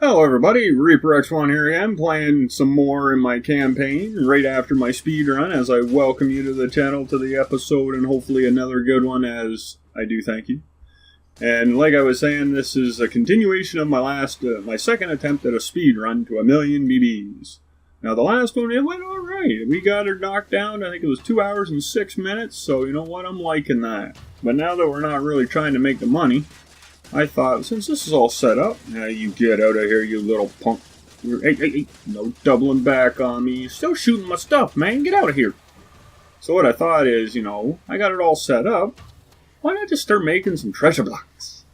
Hello everybody, Reaper X1 here again, playing some more in my campaign right after my speedrun as I welcome you to the channel, to the episode, and hopefully another good one as I do thank you. And like I was saying, this is a continuation of my second attempt at a speedrun to 1,000,000 BBs. Now the last one, it went alright. We got her knocked down, I think it was 2 hours and 6 minutes, so you know what, I'm liking that. But now that we're not really trying to make the money, I thought, since this is all set up, now you get out of here, you little punk. Hey, no doubling back on me. You're still shooting my stuff, man. Get out of here. So what I thought is, I got it all set up. Why not just start making some treasure blocks?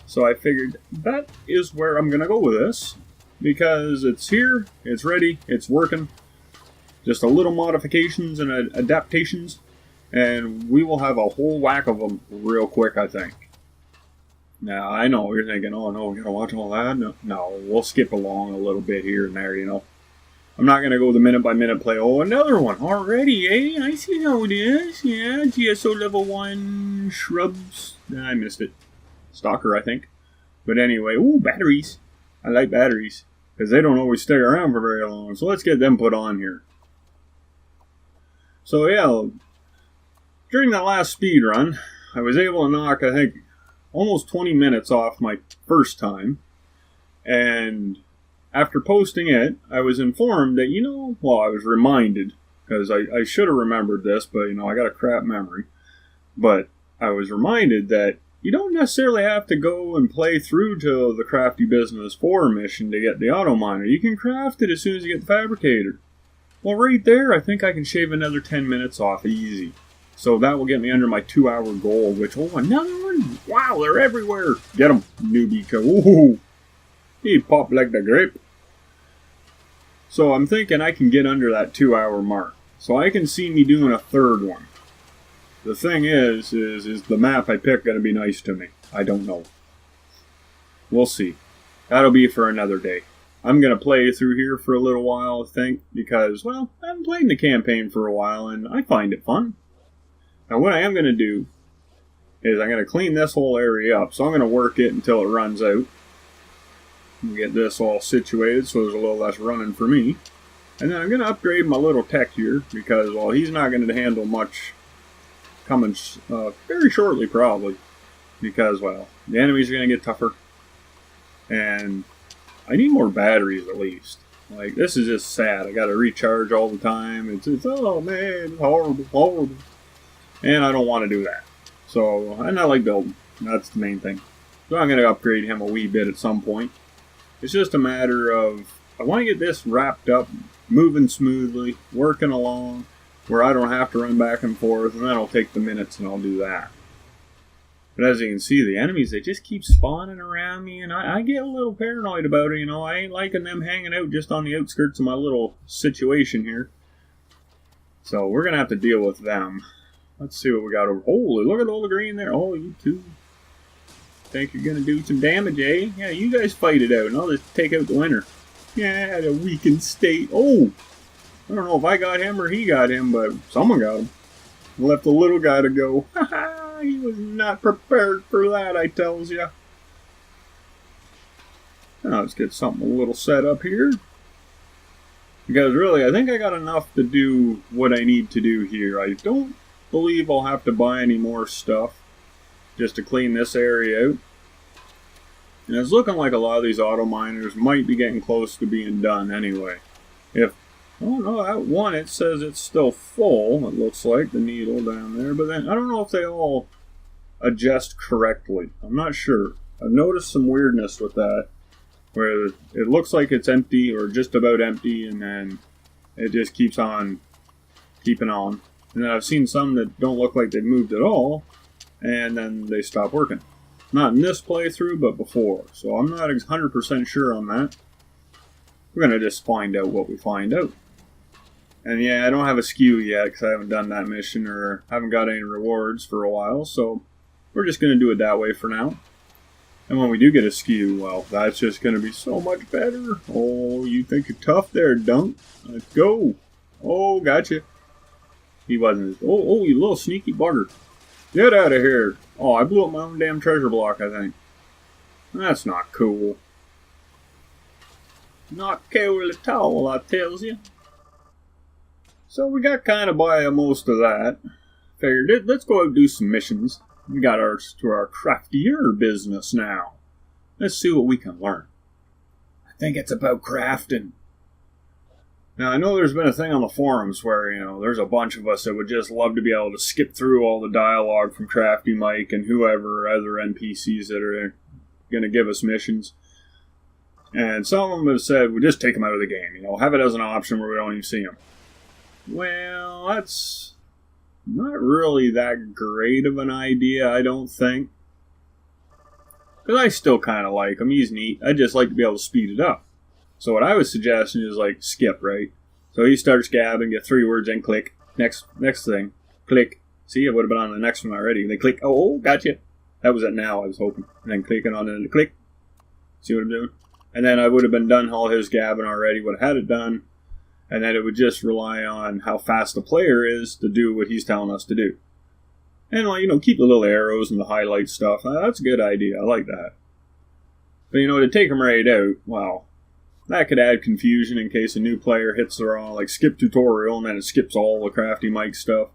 So I figured that is where I'm going to go with this. Because it's here, it's ready, it's working. Just a little modifications and adaptations. And we will have a whole whack of them real quick, I think. Now, I know you're thinking, oh no, we gotta watch all that. No, we'll skip along a little bit here and there, I'm not gonna go the minute by minute play. Oh, another one already, eh? I see how it is. Yeah, GSO level 1 shrubs. I missed it. Stalker, I think. But anyway, ooh, batteries. I like batteries because they don't always stay around for very long. So let's get them put on here. So yeah, during that last speed run, I was able to knock, I think, almost 20 minutes off my first time, and after posting it, I was informed that, I was reminded, because I should have remembered this, but, I got a crap memory, but I was reminded that you don't necessarily have to go and play through to the Crafty Business 4 mission to get the autominer. You can craft it as soon as you get the fabricator. Well, right there, I think I can shave another 10 minutes off easy. So that will get me under my 2-hour goal, which, another one! Wow, they're everywhere! Get them, newbie. Ooh, he popped like the grape. So I'm thinking I can get under that 2-hour mark. So I can see me doing a third one. The thing is the map I pick going to be nice to me? I don't know. We'll see. That'll be for another day. I'm going to play through here for a little while, I think, because, I haven't played in the campaign for a while, and I find it fun. Now what I am going to do is I'm going to clean this whole area up. So I'm going to work it until it runs out. Get this all situated so there's a little less running for me. And then I'm going to upgrade my little tech here because, he's not going to handle much coming very shortly probably. Because, the enemies are going to get tougher. And I need more batteries at least. Like, this is just sad. I got to recharge all the time. It's oh man, it's horrible. And I don't want to do that. So, and I like building. That's the main thing. So I'm going to upgrade him a wee bit at some point. It's just a matter of, I want to get this wrapped up, moving smoothly, working along, where I don't have to run back and forth, and then I'll take the minutes and I'll do that. But as you can see, the enemies, they just keep spawning around me, and I get a little paranoid about it, I ain't liking them hanging out just on the outskirts of my little situation here. So we're going to have to deal with them. Let's see what we got over. Holy, look at all the green there. Oh, you two think you're going to do some damage, eh? Yeah, you guys fight it out, and I'll just take out the winner. Yeah, the weakened state. Oh, I don't know if I got him or he got him, but someone got him. Left the little guy to go. Ha! He was not prepared for that, I tells ya. Now let's get something a little set up here. Because really, I think I got enough to do what I need to do here. I don't believe I'll have to buy any more stuff just to clean this area out. And it's looking like a lot of these autominers might be getting close to being done anyway. Oh no, that one, it says it's still full, it looks like, the needle down there, but then I don't know if they all adjust correctly. I'm not sure. I've noticed some weirdness with that, where it looks like it's empty or just about empty, and then it just keeps on keeping on. And then I've seen some that don't look like they've moved at all, and then they stop working. Not in this playthrough, but before. So I'm not 100% sure on that. We're going to just find out what we find out. And yeah, I don't have a skew yet, because I haven't done that mission, or haven't got any rewards for a while, so we're just going to do it that way for now. And when we do get a skew, that's just going to be so much better. Oh, you think you're tough there, Dunk? Let's go. Oh, gotcha. He wasn't. Oh, you little sneaky bugger. Get out of here. Oh, I blew up my own damn treasure block, I think. That's not cool. Not cool at all, I tells you. So we got kind of by most of that. Figured, let's go out and do some missions. We got ours to our craftier business now. Let's see what we can learn. I think it's about crafting. Now, I know there's been a thing on the forums where, there's a bunch of us that would just love to be able to skip through all the dialogue from Crafty Mike and whoever other NPCs that are going to give us missions. And some of them have said, we'll just take them out of the game. Have it as an option where we don't even see them. Well, that's not really that great of an idea, I don't think. Because I still kind of like them. He's neat. I just like to be able to speed it up. So what I was suggesting is skip, right? So he starts gabbing, get 3 words in, click. Next thing, click. See, I would have been on the next one already. And they click. Oh, gotcha. That was it now, I was hoping. And then clicking on it, click. See what I'm doing? And then I would have been done all his gabbing already, would have had it done. And then it would just rely on how fast the player is to do what he's telling us to do. And, keep the little arrows and the highlight stuff. That's a good idea. I like that. But, to take them right out, well, that could add confusion in case a new player hits the wrong, skip tutorial, and then it skips all the Crafty Mike stuff.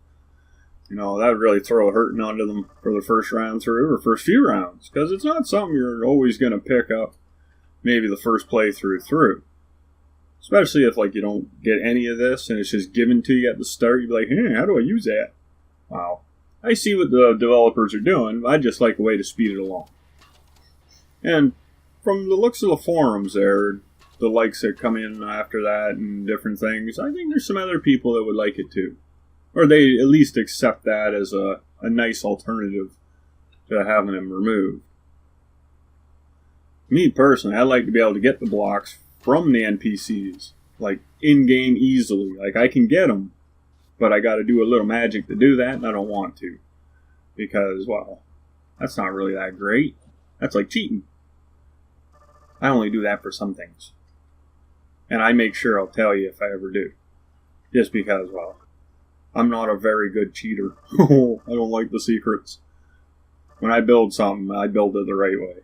That would really throw a hurting onto them for the first round through, or first few rounds. Because it's not something you're always going to pick up maybe the first playthrough through. Especially if, you don't get any of this, and it's just given to you at the start. You'd be like, hey, how do I use that? Wow. I see what the developers are doing. I just like a way to speed it along. And from the looks of the forums there, the likes that come in after that and different things, I think there's some other people that would like it too. Or they at least accept that as a nice alternative to having them removed. Me personally, I like to be able to get the blocks from the NPCs, in-game easily. I can get them, but I got to do a little magic to do that, and I don't want to. Because, well, that's not really that great. That's like cheating. I only do that for some things. And I make sure I'll tell you if I ever do. Just because, well, I'm not a very good cheater. I don't like the secrets. When I build something, I build it the right way.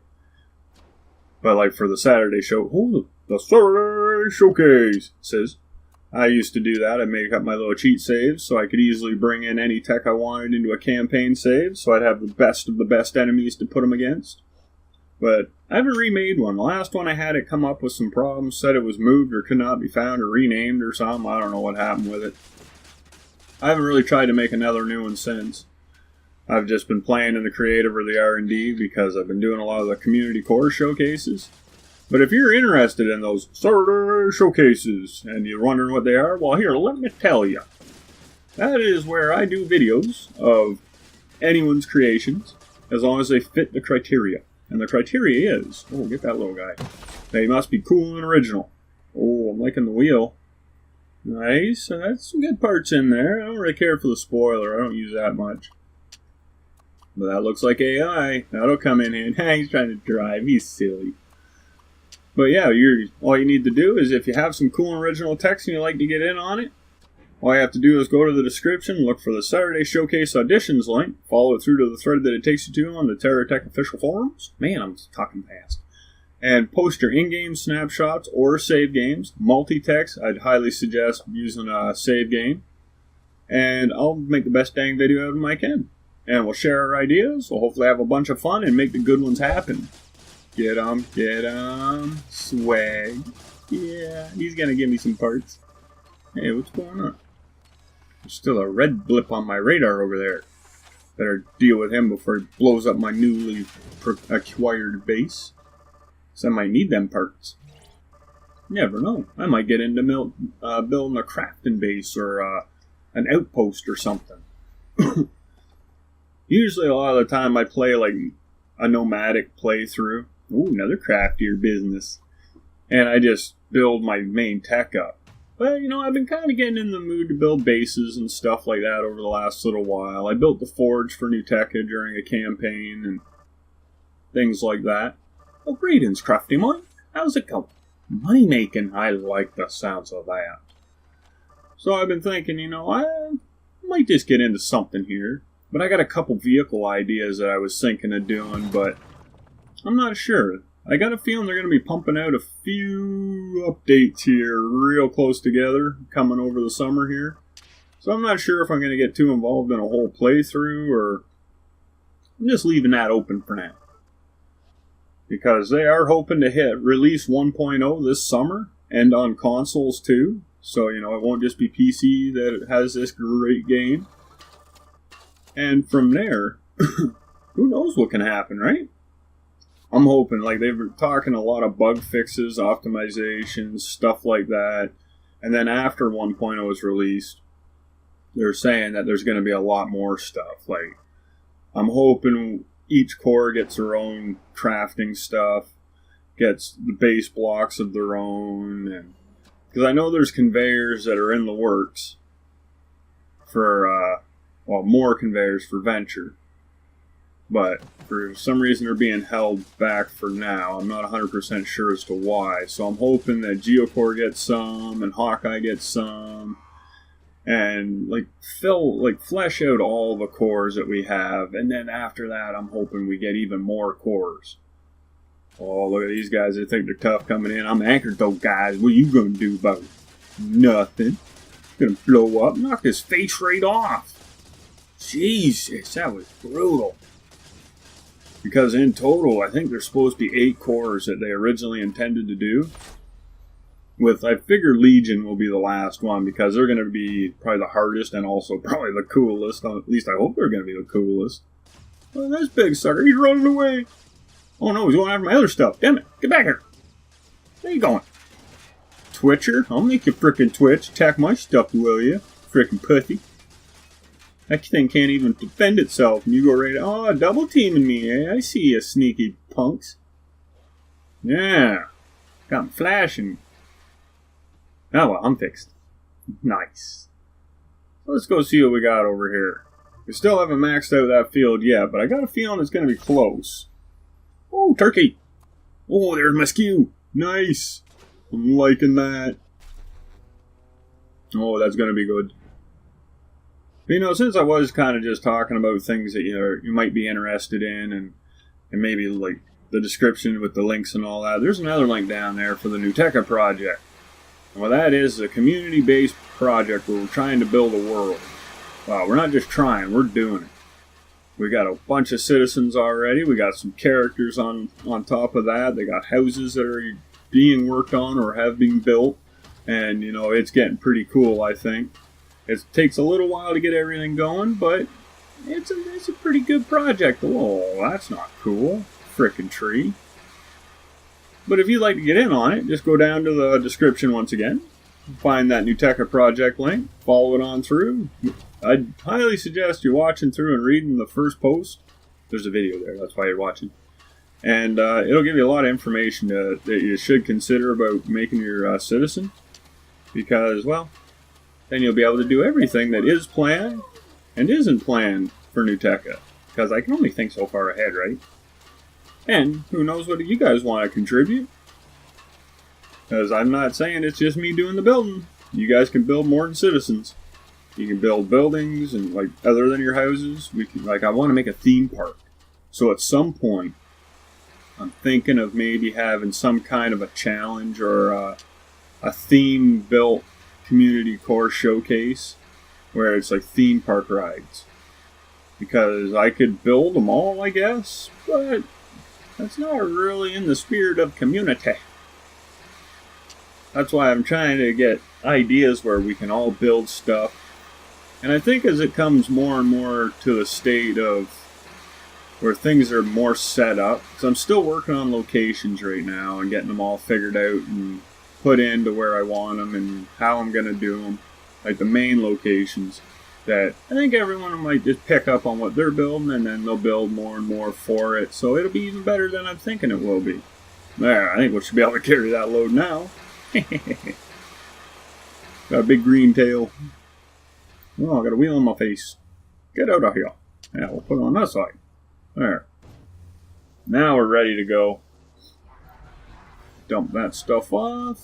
But for the Saturday show, the Saturday Showcase, it says, I used to do that. I'd make up my little cheat saves so I could easily bring in any tech I wanted into a campaign save, so I'd have the best of the best enemies to put them against. But I haven't remade one. The last one I had it come up with some problems, said it was moved or could not be found or renamed or something. I don't know what happened with it. I haven't really tried to make another new one since. I've just been playing in the creative or the R&D because I've been doing a lot of the community core showcases. But if you're interested in those Saturday Showcases and you're wondering what they are, well, here, let me tell you. That is where I do videos of anyone's creations as long as they fit the criteria. And the criteria is, oh, get that little guy. They must be cool and original. Oh, I'm liking the wheel. Nice. So that's some good parts in there. I don't really care for the spoiler. I don't use that much. But that looks like AI. That'll come in here. He's trying to drive. He's silly. But yeah, all you need to do is if you have some cool and original text and you like to get in on it, all you have to do is go to the description, look for the Saturday Showcase Auditions link, follow it through to the thread that it takes you to on the TerraTech official forums. Man, I'm talking fast. And post your in-game snapshots or save games. Multi-text, I'd highly suggest using a save game. And I'll make the best dang video out of them I can. And we'll share our ideas. We'll hopefully have a bunch of fun and make the good ones happen. Get 'em, swag. Yeah, he's gonna give me some parts. Hey, what's going on? There's still a red blip on my radar over there. Better deal with him before he blows up my newly acquired base. So I might need them parts. Never know. I might get into building a crafting base or an outpost or something. Usually a lot of the time I play a nomadic playthrough. Ooh, another craftier business. And I just build my main tech up. But, I've been kind of getting in the mood to build bases and stuff like that over the last little while. I built the forge for New Tekka during a campaign and things like that. Oh, greetings, Crafty Mike. How's it going? Money making. I like the sounds of that. So I've been thinking, I might just get into something here. But I got a couple vehicle ideas that I was thinking of doing, but I'm not sure. I got a feeling they're going to be pumping out a few updates here real close together coming over the summer here. So I'm not sure if I'm going to get too involved in a whole playthrough, or I'm just leaving that open for now. Because they are hoping to hit release 1.0 this summer and on consoles too. So, you know, it won't just be PC that has this great game. And from there, who knows what can happen, right? I'm hoping, like, they were talking a lot of bug fixes, optimizations, stuff like that. And then after 1.0 is released, they're saying that there's going to be a lot more stuff. Like, I'm hoping each core gets their own crafting stuff, gets the base blocks of their own, and because I know there's conveyors that are in the works for, more conveyors for Venture, but for some reason they're being held back for now. I'm not 100% sure as to why, so I'm hoping that Geocore gets some, and Hawkeye gets some, and flesh out all the cores that we have, and then after that I'm hoping we get even more cores. Oh, look at these guys, they think they're tough coming in. I'm anchored though, guys. What are you gonna do about it? Nothing. Gonna blow up, knock his face right off. Jesus, that was brutal. Because in total, I think there's supposed to be 8 cores that they originally intended to do. I figure Legion will be the last one, because they're going to be probably the hardest and also probably the coolest. At least I hope they're going to be the coolest. Oh, this big sucker, he's running away. Oh no, he's going after my other stuff. Damn it, get back here. Where you going? Twitcher? I'll make you frickin' twitch. Attack my stuff, will you? Frickin' pussy. That thing can't even defend itself, and you go right, oh, double teaming me, eh? I see you, sneaky punks. Yeah, got 'em flashing. Oh well, I'm fixed. Nice. Let's go see what we got over here. We still haven't maxed out that field yet, but I got a feeling it's going to be close. Oh, turkey! Oh, there's my skew. Nice. I'm liking that. Oh, that's going to be good. But, you know, since I was kind of just talking about things that you might be interested in, and maybe like the description with the links and all that, there's another link down there for the Nuteca project. And what that is a community-based project where we're trying to build a world. Wow, we're not just trying, we're doing it. We got a bunch of citizens already. We got some characters on top of that. They got houses that are being worked on or have been built. And, you know, it's getting pretty cool, I think. It takes a little while to get everything going, but it's a pretty good project. Oh, that's not cool. Frickin' tree. But if you'd like to get in on it, just go down to the description once again. Find that Nuteca project link. Follow it on through. I'd highly suggest you're watching through and reading the first post. There's a video there, that's why you're watching. And it'll give you a lot of information that you should consider about making your citizen. Because, well, then you'll be able to do everything that is planned and isn't planned for Nuteca. Because I can only think so far ahead, right? And who knows what you guys want to contribute. Because I'm not saying it's just me doing the building. You guys can build more than citizens. You can build buildings and, like, other than your houses. I want to make a theme park. So at some point, I'm thinking of maybe having some kind of a challenge or a theme-built community core showcase where it's like theme park rides. Because I could build them all, I guess, but that's not really in the spirit of community. That's why I'm trying to get ideas where we can all build stuff. And I think as it comes more and more to the state of where things are more set up, because I'm still working on locations right now and getting them all figured out and put into where I want them and how I'm going to do them, like the main locations, that I think everyone might just pick up on what they're building and then they'll build more and more for it, so it'll be even better than I'm thinking it will be. There, I think we should be able to carry that load now. Got a big green tail. Oh, I got a wheel on my face. Get out of here. Yeah, we'll put it on that side. There. Now we're ready to go. Dump that stuff off.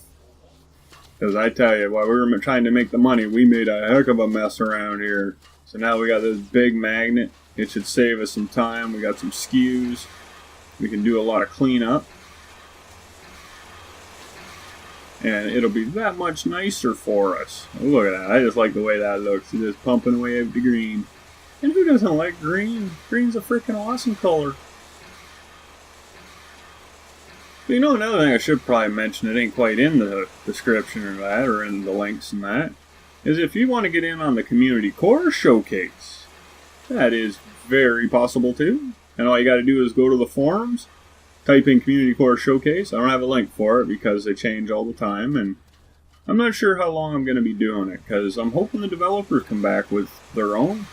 Because I tell you, while we were trying to make the money, we made a heck of a mess around here. So now we got this big magnet. It should save us some time. We got some skews. We can do a lot of cleanup. and it'll be that much nicer for us. Look at that. I just like the way that looks. It's just pumping away out the green. And who doesn't like green? Green's a freaking awesome color. But you know, another thing I should probably mention, it ain't quite in the description or that, or in the links and that, is if you want to get in on the Community Core Showcase. That is very possible too. And all you got to do is go to the forums, type in Community Core Showcase. I don't have a link for it because they change all the time, and I'm not sure how long I'm going to be doing it, because I'm hoping the developers come back with their own.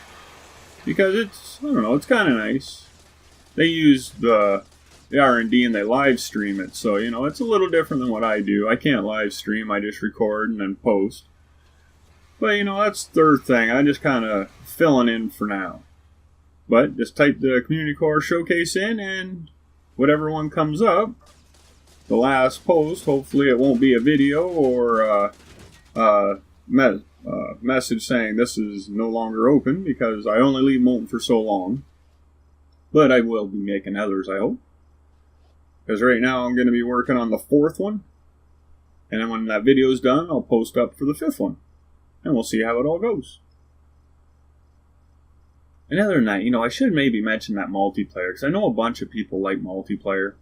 Because it's, I don't know, it's kind of nice. They use the R&D and they live stream it, so, you know, it's a little different than what I do. I can't live stream, I just record and then post. But, you know, that's their thing. I'm just kind of filling in for now. But just type the Community Core Showcase in, and whatever one comes up, the last post, hopefully it won't be a video or a message saying this is no longer open, because I only leave them open for so long. But I will be making others, I hope. Because right now I'm going to be working on the 4th one. And then when that video's done, I'll post up for the 5th one. And we'll see how it all goes. And other than that, you know, I should maybe mention that multiplayer, because I know a bunch of people like multiplayer.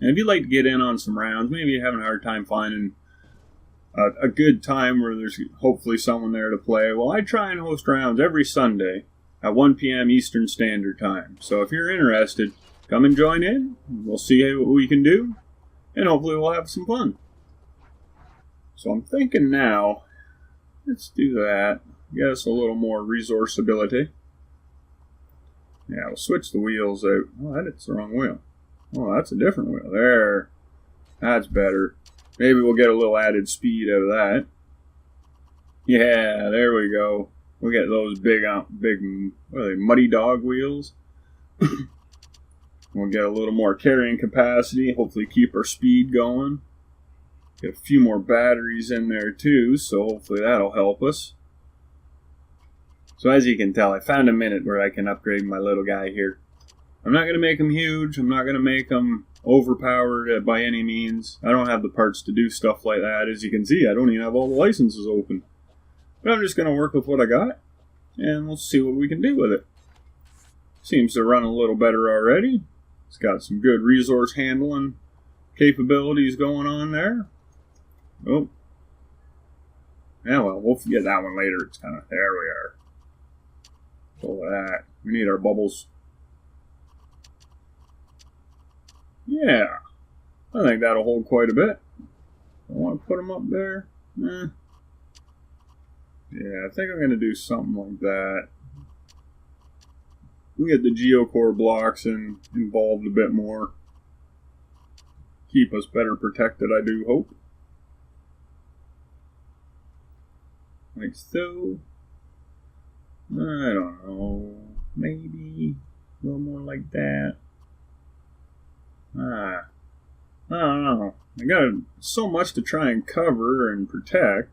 And if you'd like to get in on some rounds, maybe you're having a hard time finding a good time where there's hopefully someone there to play. Well, I try and host rounds every Sunday at 1 p.m. Eastern Standard Time. So if you're interested, come and join in. We'll see what we can do. And hopefully we'll have some fun. So I'm thinking now, let's do that. Get us a little more resourceability. Yeah, we'll switch the wheels out. Oh, that's the wrong wheel. Oh, that's a different wheel. There. That's better. Maybe we'll get a little added speed out of that. Yeah, there we go. We'll get those big, what are they, muddy dog wheels. We'll get a little more carrying capacity. Hopefully keep our speed going. Get a few more batteries in there too, so hopefully that'll help us. So as you can tell, I found a minute where I can upgrade my little guy here. I'm not going to make him huge. I'm not going to make him overpowered by any means. I don't have the parts to do stuff like that. As you can see, I don't even have all the licenses open. But I'm just going to work with what I got, and we'll see what we can do with it. Seems to run a little better already. It's got some good resource handling capabilities going on there. Oh. Yeah, well, we'll get that one later. It's kind of, there we are. All that. We need our bubbles. Yeah. I think that'll hold quite a bit. I want to put them up there. Yeah, I think I'm going to do something like that. We get the geocore blocks involved a bit more. Keep us better protected, I do hope. Like so. I don't know. Maybe a little more like that. I don't know. I got so much to try and cover and protect.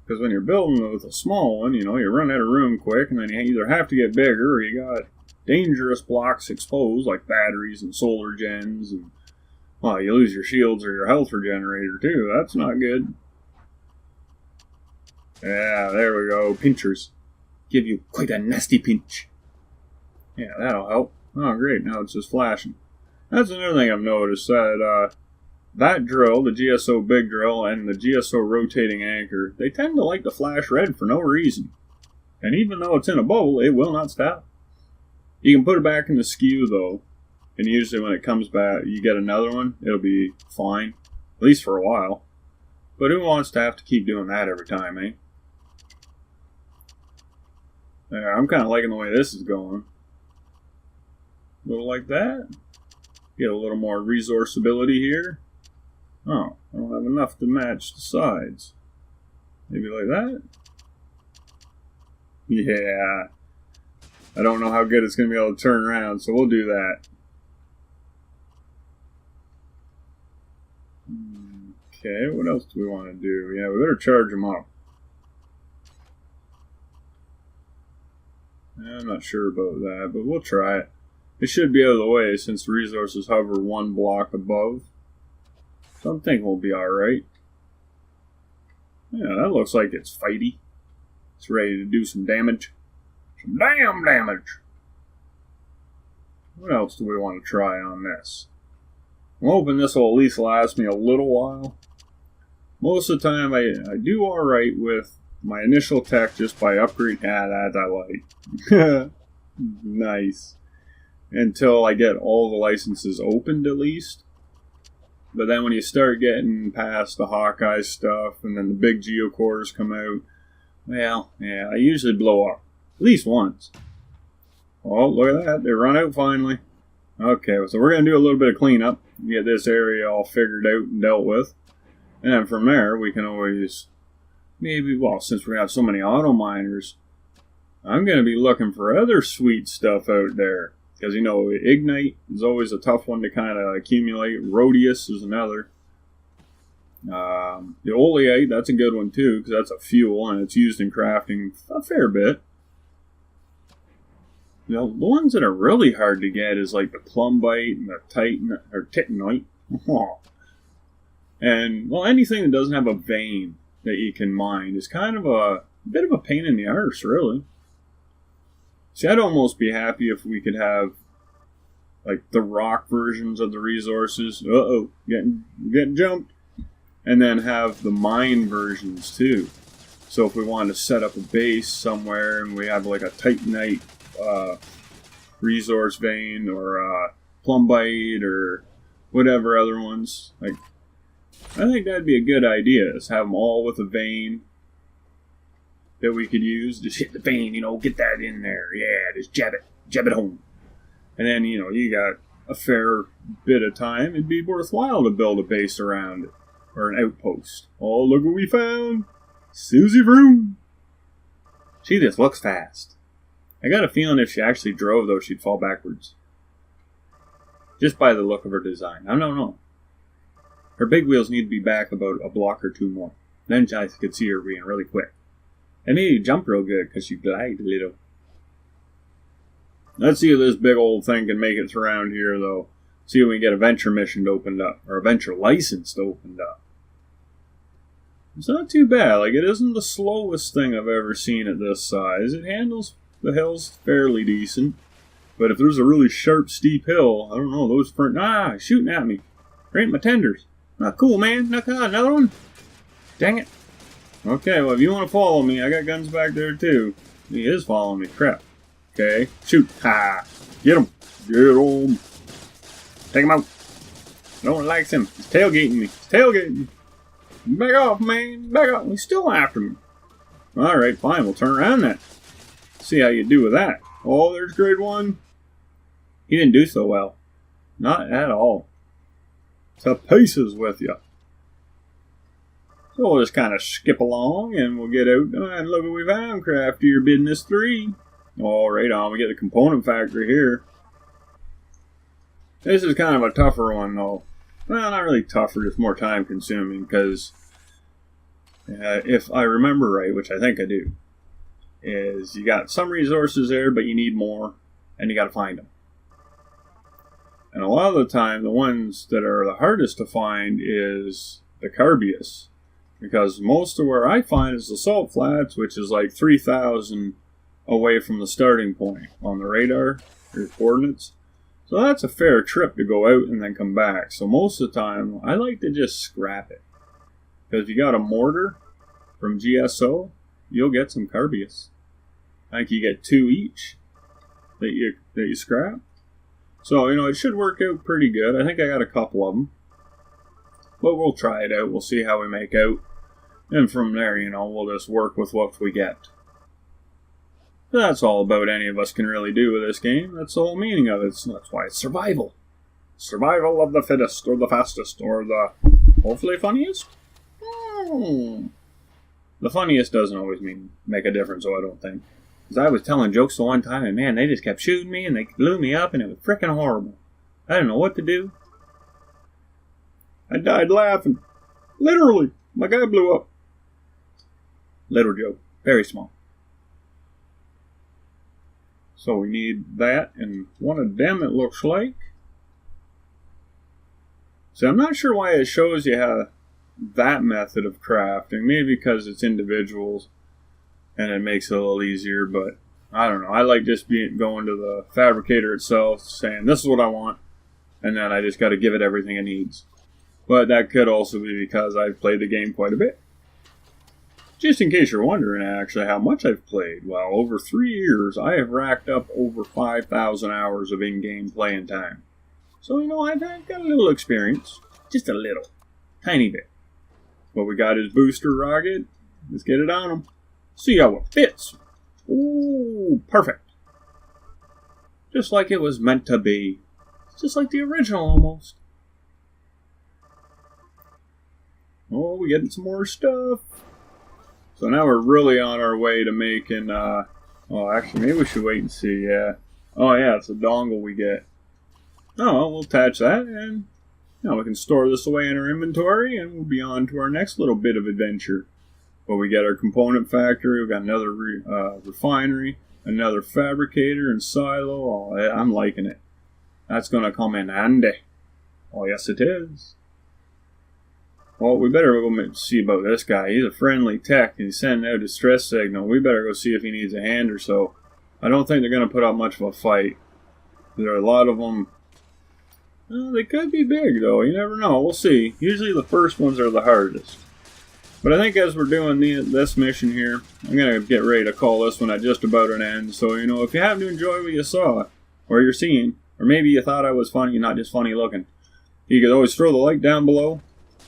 Because when you're building with a small one, you know, you run out of room quick, and then you either have to get bigger, or you got dangerous blocks exposed, like batteries and solar gens, and, well, you lose your shields or your health regenerator, too. That's not good. Yeah, there we go. Pinchers. Give you quite a nasty pinch. Yeah, that'll help. Oh, great. Now it's just flashing. That's another thing I've noticed, that that drill, the GSO big drill, and the GSO rotating anchor, they tend to like to flash red for no reason. And even though it's in a bubble, it will not stop. You can put it back in the skew, though, and usually when it comes back, you get another one, it'll be fine. At least for a while. But who wants to have to keep doing that every time, eh? Yeah, I'm kind of liking the way this is going. A little like that. Get a little more resourceability here. Oh, I don't have enough to match the sides. Maybe like that? Yeah. I don't know how good it's going to be able to turn around, so we'll do that. Okay, what else do we want to do? Yeah, we better charge them up. I'm not sure about that, but we'll try it. It should be out of the way since the resources hover one block above. So I'm thinking we'll be alright. Yeah, that looks like it's fighty. It's ready to do some damage. Some damn damage! What else do we want to try on this? I'm hoping this will at least last me a little while. Most of the time I do alright with my initial tech just by upgrading. That I like. Nice. Until I get all the licenses opened at least. But then when you start getting past the Hawkeye stuff and then the big geocores come out, well, yeah, I usually blow up. At least once. Oh, look at that. They run out finally. Okay, so we're going to do a little bit of cleanup. Get this area all figured out and dealt with. And then from there, we can always, maybe, well, since we have so many autominers, I'm going to be looking for other sweet stuff out there. Because, you know, Ignite is always a tough one to kind of accumulate. Rhodius is another. The Oleite, that's a good one too, because that's a fuel, and it's used in crafting a fair bit. You know, the ones that are really hard to get is like the Plumbite and the Titan, or Titanite. And, well, anything that doesn't have a vein that you can mine is kind of a bit of a pain in the arse, really. See, I'd almost be happy if we could have, like, the rock versions of the resources. Uh-oh, getting jumped. And then have the mine versions, too. So if we wanted to set up a base somewhere and we have, like, a Titanite resource vein or Plumbite or whatever other ones, like, I think that'd be a good idea, is have them all with a vein that we could use. Just hit the vein, you know, get that in there. Yeah, just jab it home. And then, you know, you got a fair bit of time. It'd be worthwhile to build a base around it, or an outpost. Oh, look what we found! Susie Vroom! Gee, this looks fast. I got a feeling if she actually drove, though, she'd fall backwards. Just by the look of her design. I don't know. Her big wheels need to be back about a block or two more. Then I could see her being really quick. And maybe jump real good, because she glide a little. Let's see if this big old thing can make it around here, though. See if we can get a venture mission opened up, or a venture license opened up. It's not too bad. Like, it isn't the slowest thing I've ever seen at this size. It handles the hills fairly decent. But if there's a really sharp, steep hill, I don't know, those front... shooting at me. Right in my tenders. Not cool, man. Not cool. Another one? Dang it. Okay, well, if you want to follow me, I got guns back there, too. He is following me. Crap. Okay. Shoot. Ha! Get him. Get him. Take him out. No one likes him. He's tailgating me. He's tailgating me. Back off, man. Back off. He's still after me. Alright, fine. We'll turn around then. See how you do with that. Oh, there's grade 1. He didn't do so well. Not at all. To pieces with you. So we'll just kind of skip along and we'll get out. And look what we found. Craft your business 3. All right on. We get the component factory here. This is kind of a tougher one, though. Well, not really tougher, just more time consuming, because if I remember right, which I think I do, is you got some resources there, but you need more, and you got to find them. And a lot of the time, the ones that are the hardest to find is the Carbius, because most of where I find is the Salt Flats, which is like 3,000 away from the starting point on the radar, or coordinates. So that's a fair trip to go out and then come back. So most of the time, I like to just scrap it. Because if you got a mortar from GSO, you'll get some Carbius. I think you get 2 each that you scrap. So, you know, it should work out pretty good. I think I got a couple of them. But we'll try it out. We'll see how we make out. And from there, you know, we'll just work with what we get. That's all about any of us can really do with this game. That's the whole meaning of it. That's why it's survival. Survival of the fittest, or the fastest, or the hopefully funniest? The funniest doesn't always make a difference, though, I don't think. Because I was telling jokes the one time, and man, they just kept shooting me, and they blew me up, and it was freaking horrible. I didn't know what to do. I died laughing. Literally. My guy blew up. Little joke. Very small. So we need that, and one of them, it looks like. So I'm not sure why it shows you how that method of crafting. Maybe because it's individuals and it makes it a little easier, but I don't know. I like just going to the fabricator itself, saying this is what I want, and then I just got to give it everything it needs. But that could also be because I've played the game quite a bit. Just in case you're wondering actually how much I've played, well, over 3 years I have racked up over 5,000 hours of in-game playing time. So, I've got a little experience. Just a little. Tiny bit. What we got is booster rocket. Let's get it on them. See how it fits. Ooh, perfect. Just like it was meant to be. Just like the original almost. Oh, we're getting some more stuff. So now we're really on our way to making, well, actually, maybe we should wait and see, yeah. Oh, yeah, it's a dongle we get. Oh, well, we'll attach that, and now we can store this away in our inventory, and we'll be on to our next little bit of adventure. Well, we got our component factory, we got another refinery, another fabricator and silo. Oh, I'm liking it. That's going to come in handy. Oh, yes, it is. Well, we better go see about this guy. He's a friendly tech, and he's sending out a distress signal. We better go see if he needs a hand or so. I don't think they're going to put up much of a fight. There are a lot of them. Well, they could be big, though. You never know. We'll see. Usually the first ones are the hardest. But I think as we're doing this mission here, I'm going to get ready to call this one at just about an end. So, if you happen to enjoy what you saw, or you're seeing, or maybe you thought I was funny, not just funny looking, you could always throw the like down below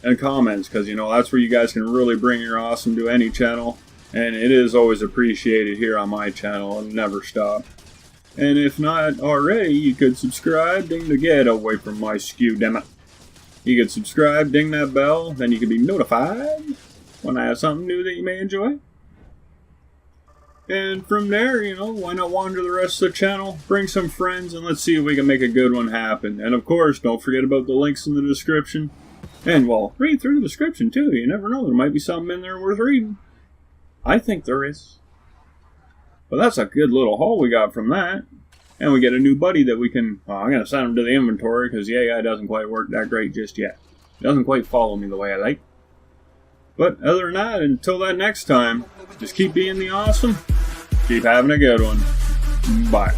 and comments, because, that's where you guys can really bring your awesome to any channel. And it is always appreciated here on my channel. It'll never stop. And if not already, you could subscribe, ding the get away from my skew, dammit. You could subscribe, ding that bell, then you can be notified when I have something new that you may enjoy. And from there, why not wander the rest of the channel, bring some friends, and let's see if we can make a good one happen. And of course, don't forget about the links in the description. And, well, read through the description, too. You never know, there might be something in there worth reading. I think there is. But that's a good little haul we got from that. And we get a new buddy that we can... Well, I'm going to send him to the inventory, because the AI doesn't quite work that great just yet. It doesn't quite follow me the way I like. But other than that, until that next time, just keep being the awesome. Keep having a good one. Bye.